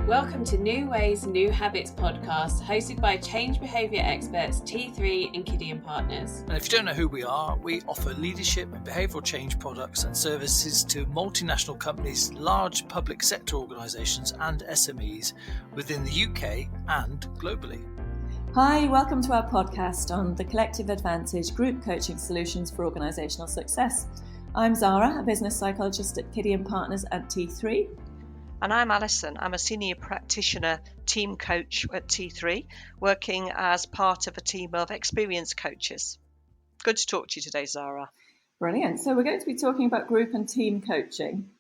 Welcome to New Ways, New Habits podcast, hosted by change behaviour experts T3 and Kiddy Partners. And if you don't know who we are, we offer leadership and behavioural change products and services to multinational companies, large public sector organisations and SMEs within the UK and globally. Hi, welcome to our podcast on the Collective Advantage Group Coaching Solutions for Organisational Success. I'm Zara, a business psychologist at Kiddy Partners at T3. And I'm Alison. I'm a senior practitioner team coach at T3, working as part of a team of experienced coaches. Good to talk to you today, Zara. Brilliant. So we're going to be talking about group and team coaching.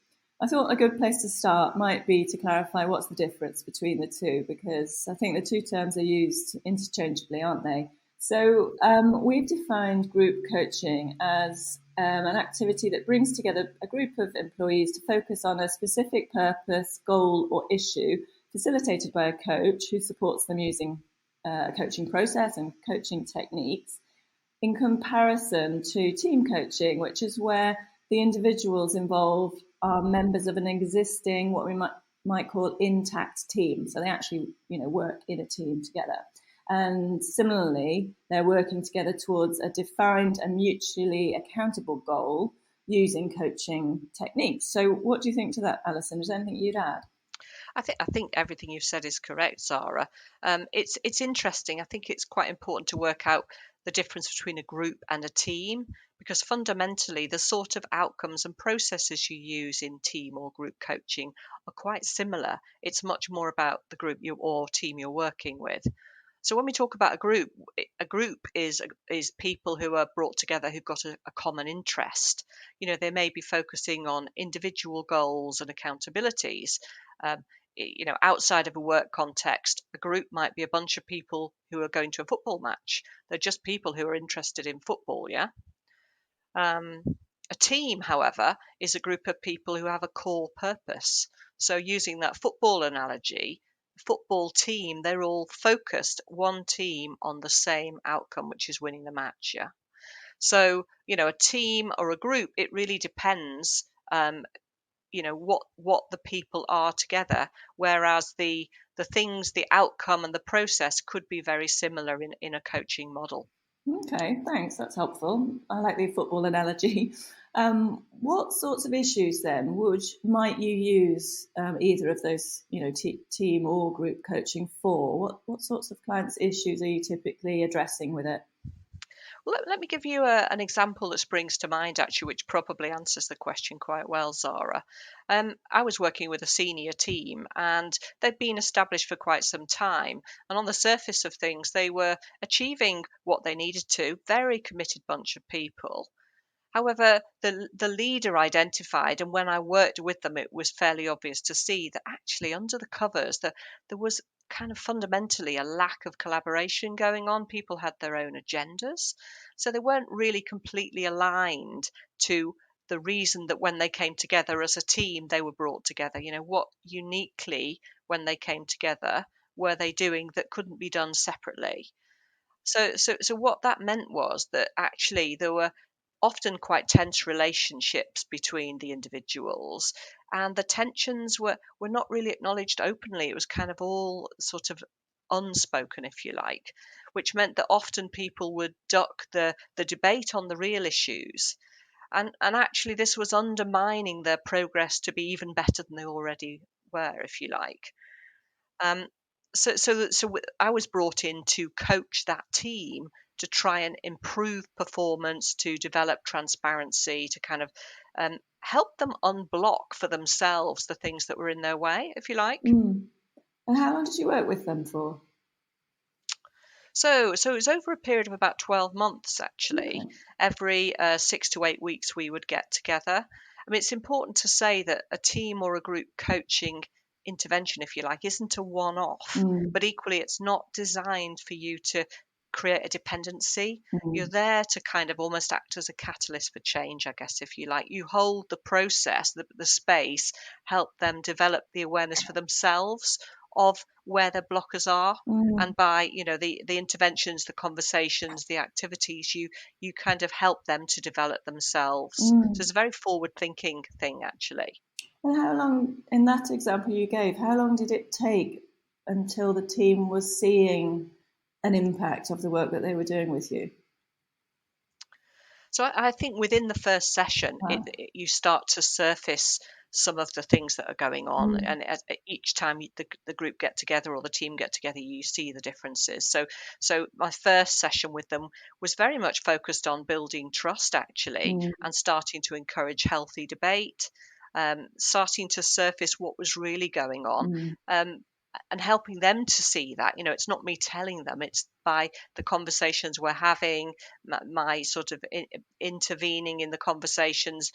I thought a good place to start might be to clarify what's the difference between the two, because I think the two terms are used interchangeably, aren't they? So we've defined group coaching as an activity that brings together a group of employees to focus on a specific purpose, goal or issue, facilitated by a coach who supports them using a coaching process and coaching techniques, in comparison to team coaching, which is where the individuals involved are members of an existing, what we might call intact team. So they actually, work in a team together. And similarly, they're working together towards a defined and mutually accountable goal using coaching techniques. So what do you think to that, Alison? Is there anything you'd add? I think everything you've said is correct, Zara. It's interesting. I think it's quite important to work out the difference between a group and a team, because fundamentally the sort of outcomes and processes you use in team or group coaching are quite similar. It's much more about the group or team you're working with. So when we talk about a group is people who are brought together who've got a common interest. They may be focusing on individual goals and accountabilities. Outside of a work context, a group might be a bunch of people who are going to a football match. They're just people who are interested in football, yeah? A team, however, is a group of people who have a core purpose. So using that football analogy, football team, they're all focused, one team, on the same outcome, which is winning the match. Yeah. So, a team or a group, it really depends, what the people are together, whereas the things, the outcome and the process could be very similar in a coaching model. Okay, thanks. That's helpful. I like the football analogy. What sorts of issues then might you use either of those, team or group coaching for? What sorts of clients' issues are you typically addressing with it? Well, let me give you an example that springs to mind, actually, which probably answers the question quite well, Zara. I was working with a senior team, and they'd been established for quite some time. And on the surface of things, they were achieving what they needed to, very committed bunch of people. However, the leader identified, and when I worked with them, it was fairly obvious to see that actually under the covers, there was kind of fundamentally a lack of collaboration going on. People had their own agendas, so they weren't really completely aligned to the reason that when they came together as a team, they were brought together. What uniquely, when they came together, were they doing that couldn't be done separately? So what that meant was that actually there were often quite tense relationships between the individuals, and the tensions were not really acknowledged openly. It was kind of all sort of unspoken, if you like, which meant that often people would duck the debate on the real issues, and actually this was undermining their progress to be even better than they already were, if you like. So I was brought in to coach that team to try and improve performance, to develop transparency, to kind of help them unblock for themselves the things that were in their way, if you like. And how long did you work with them for? So it was over a period of about 12 months, actually. Okay. Every 6 to 8 weeks we would get together. I mean, it's important to say that a team or a group coaching intervention, if you like, isn't a one-off, but equally it's not designed for you to create a dependency. You're there to kind of almost act as a catalyst for change, I guess, if you like. You hold the process, the space, help them develop the awareness for themselves of where their blockers are, and by the interventions, the conversations, the activities, you kind of help them to develop themselves. So it's a very forward thinking thing, actually. And how long, in that example you gave, how long did it take until the team was seeing an impact of the work that they were doing with you? So I think within the first session, Wow. you start to surface some of the things that are going on, and each time the group get together or the team get together, you see the differences. So my first session with them was very much focused on building trust, actually, Mm. and starting to encourage healthy debate, starting to surface what was really going on. Mm. And helping them to see that, it's not me telling them, it's by the conversations we're having, my sort of intervening in the conversations,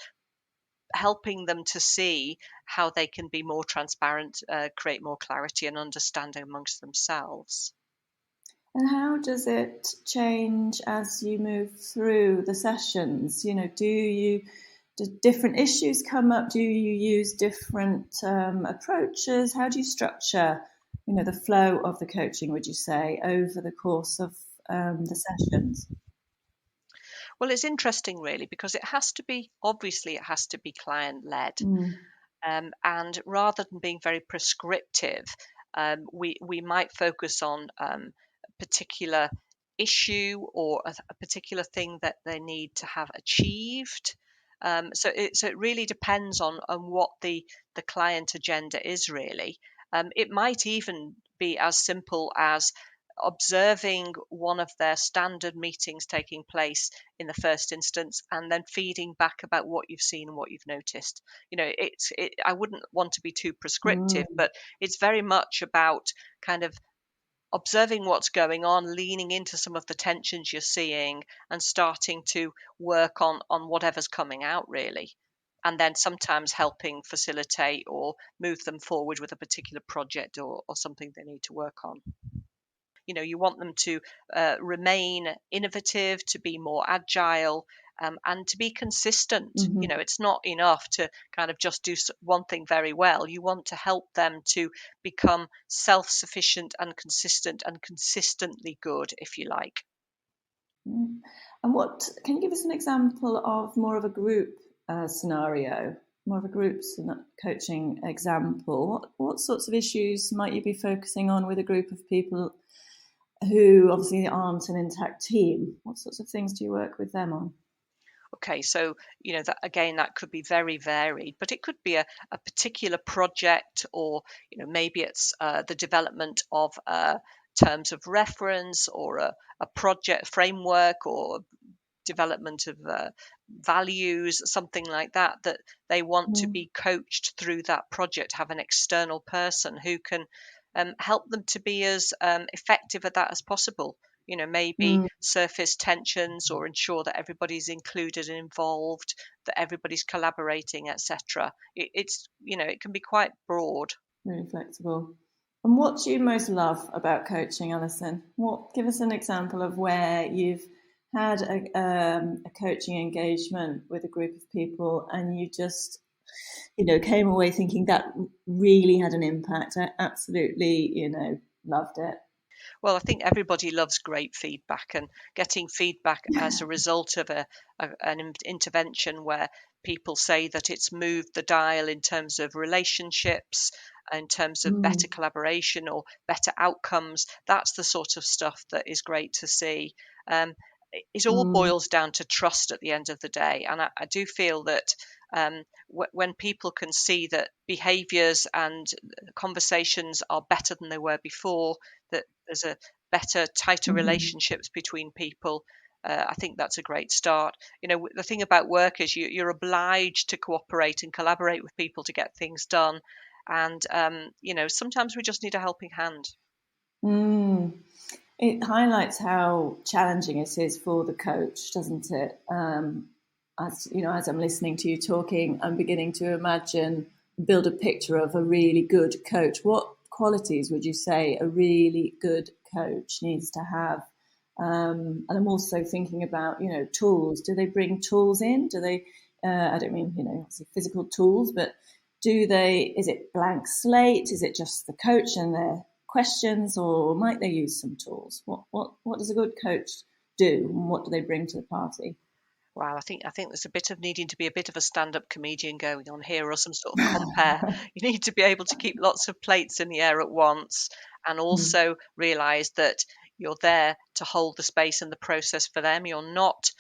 helping them to see how they can be more transparent, create more clarity and understanding amongst themselves. And how does it change as you move through the sessions? Do different issues come up? Do you use different approaches? How do you structure, the flow of the coaching, would you say, over the course of the sessions? Well, it's interesting really, because it has to be client led. Mm. And rather than being very prescriptive, we might focus on a particular issue or a particular thing that they need to have achieved. So it really depends on what the client agenda is really. It might even be as simple as observing one of their standard meetings taking place in the first instance, and then feeding back about what you've seen and what you've noticed. I wouldn't want to be too prescriptive, Mm. but it's very much about kind of observing what's going on, leaning into some of the tensions you're seeing, and starting to work on whatever's coming out really, and then sometimes helping facilitate or move them forward with a particular project or something they need to work on. You want them to remain innovative, to be more agile, and to be consistent. Mm-hmm. It's not enough to kind of just do one thing very well. You want to help them to become self-sufficient and consistent, and consistently good, if you like. Mm. And what can you give us an example of more of a group scenario, more of a group coaching example? What sorts of issues might you be focusing on with a group of people who obviously aren't an intact team? What sorts of things do you work with them on? Okay, so that could be very varied, but it could be a particular project, or maybe it's the development of terms of reference, or a project framework, or development of values, something like that they want to be coached through that project, have an external person who can help them to be as effective at that as possible. Maybe Mm. surface tensions, or ensure that everybody's included and involved, that everybody's collaborating, etc. It can be quite broad. Really flexible. And what do you most love about coaching, Alison? Give us an example of where you've had a coaching engagement with a group of people and you just, came away thinking that really had an impact. I absolutely, loved it. Well, I think everybody loves great feedback, and getting feedback as a result of an intervention where people say that it's moved the dial in terms of relationships, in terms of better collaboration or better outcomes. That's the sort of stuff that is great to see. It all boils down to trust at the end of the day. And I do feel that when people can see that behaviours and conversations are better than they were before, that there's a better, tighter relationships between people, I think that's a great start. The thing about work is you're obliged to cooperate and collaborate with people to get things done. And, sometimes we just need a helping hand. It highlights how challenging it is for the coach, doesn't it? As I'm listening to you talking, I'm beginning to imagine, build a picture of a really good coach. What qualities would you say a really good coach needs to have? And I'm also thinking about, tools. Do they bring tools in? Do they? I don't mean, obviously physical tools, but is it blank slate? Is it just the coach and their questions, or might they use some tools? What does a good coach do, and what do they bring to the party? Wow, I think there's a bit of needing to be a bit of a stand-up comedian going on here, or some sort of compare. You need to be able to keep lots of plates in the air at once, and also realise that you're there to hold the space and the process for them. You're not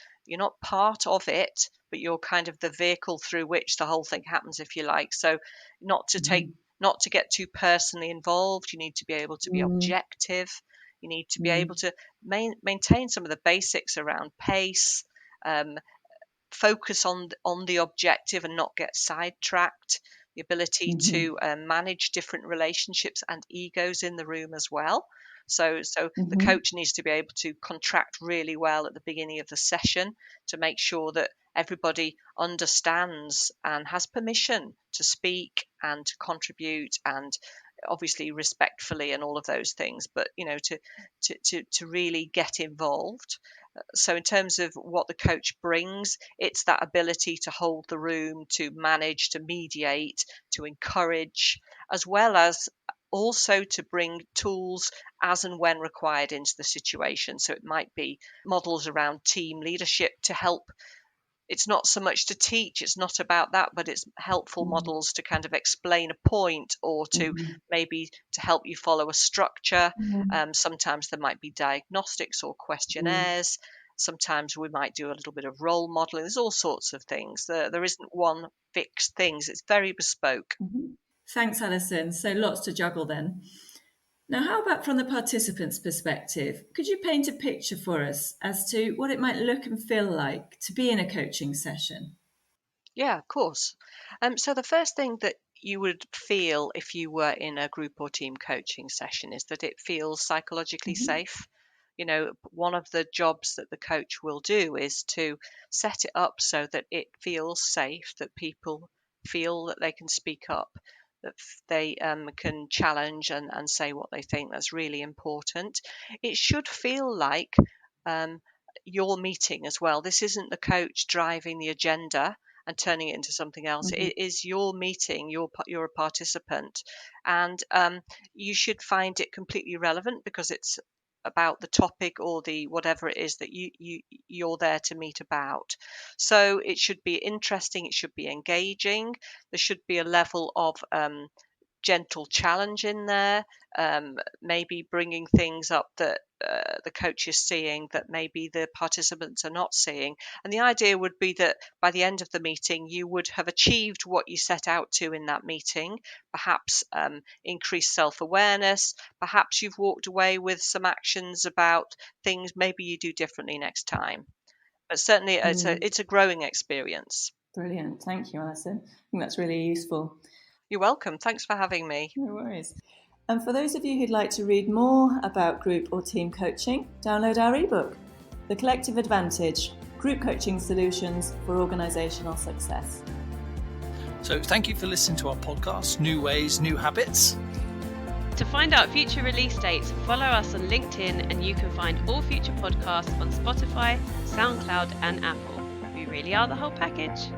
part of it, but you're kind of the vehicle through which the whole thing happens, if you like. So not to get too personally involved. You need to be able to be objective. You need to be able to maintain some of the basics around pace. Focus on the objective and not get sidetracked. The ability to manage different relationships and egos in the room as well. So the coach needs to be able to contract really well at the beginning of the session to make sure that everybody understands and has permission to speak and to contribute, and obviously respectfully and all of those things, but to really get involved. So in terms of what the coach brings, it's that ability to hold the room, to manage, to mediate, to encourage, as well as also to bring tools as and when required into the situation. So it might be models around team leadership to help. It's not so much to teach, it's not about that, but it's helpful models to kind of explain a point, or to maybe to help you follow a structure. Sometimes there might be diagnostics or questionnaires. Sometimes we might do a little bit of role modeling. There's all sorts of things. There isn't one fixed thing. It's very bespoke. Thanks, Alison. So lots to juggle then. Now, how about from the participant's perspective? Could you paint a picture for us as to what it might look and feel like to be in a coaching session? Yeah, of course. So the first thing that you would feel if you were in a group or team coaching session is that it feels psychologically safe. One of the jobs that the coach will do is to set it up so that it feels safe, that people feel that they can speak up, that they can challenge and say what they think. That's really important. It should feel like your meeting as well. This isn't the coach driving the agenda and turning it into something else. It is your meeting. You're a participant, and you should find it completely relevant because it's about the topic or the whatever it is that you're there to meet about. So it should be interesting, it should be engaging, there should be a level of gentle challenge in there, maybe bringing things up that the coach is seeing that maybe the participants are not seeing. And the idea would be that by the end of the meeting, you would have achieved what you set out to in that meeting, perhaps increased self-awareness, perhaps you've walked away with some actions about things maybe you do differently next time. But certainly it's a growing experience. Brilliant. Thank you, Alison. I think that's really useful. You're welcome. Thanks for having me. No worries. And for those of you who'd like to read more about group or team coaching, download our ebook, The Collective Advantage, Group Coaching Solutions for Organisational Success. So thank you for listening to our podcast, New Ways, New Habits. To find out future release dates, follow us on LinkedIn, and you can find all future podcasts on Spotify, SoundCloud and Apple. We really are the whole package.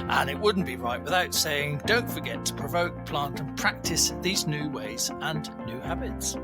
And it wouldn't be right without saying, don't forget to provoke, plant and practice these new ways and new habits.